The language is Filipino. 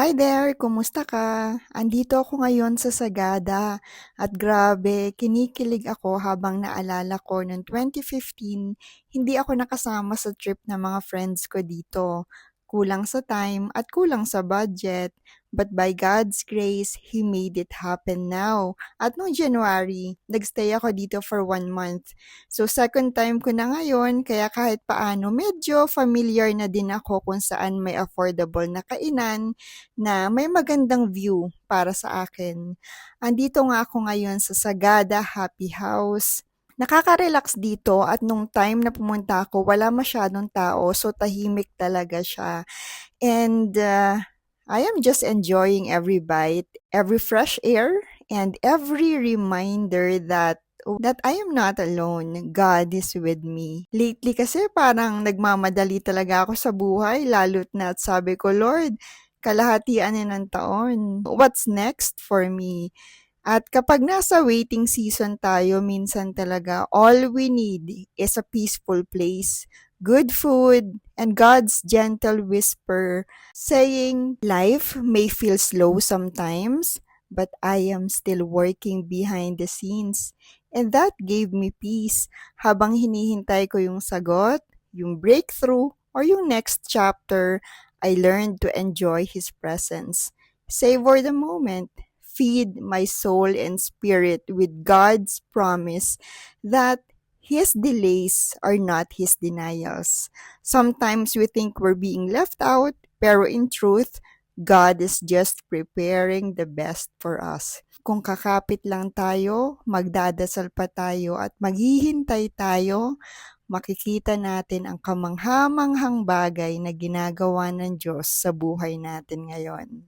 Hi there! Kumusta ka? Andito ako ngayon sa Sagada at grabe, kinikilig ako habang naalala ko noong 2015, hindi ako nakasama sa trip ng mga friends ko dito. Kulang sa time at kulang sa budget. But by God's grace, He made it happen now. At noong January, nagstay ako dito for 1 month. So second time ko na ngayon, kaya kahit paano medyo familiar na din ako kung saan may affordable na kainan na may magandang view para sa akin. Andito nga ako ngayon sa Sagada Happy House. Nakaka-relax dito at nung time na pumunta ako, wala masyadong tao, so tahimik talaga siya. And I am just enjoying every bite, every fresh air, and every reminder that I am not alone. God is with me. Lately kasi parang nagmamadali talaga ako sa buhay, lalo't na at sabi ko, Lord, kalahatian na ng taon. What's next for me? At kapag nasa waiting season tayo, minsan talaga, all we need is a peaceful place, good food, and God's gentle whisper saying, life may feel slow sometimes, but I am still working behind the scenes. And that gave me peace habang hinihintay ko yung sagot, yung breakthrough, or yung next chapter. I learned to enjoy His presence. Savor the moment. Feed my soul and spirit with God's promise that His delays are not His denials. Sometimes we think we're being left out, pero in truth, God is just preparing the best for us. Kung kakapit lang tayo, magdadasal pa tayo at maghihintay tayo, makikita natin ang kamanghamanghang bagay na ginagawa ng Diyos sa buhay natin ngayon.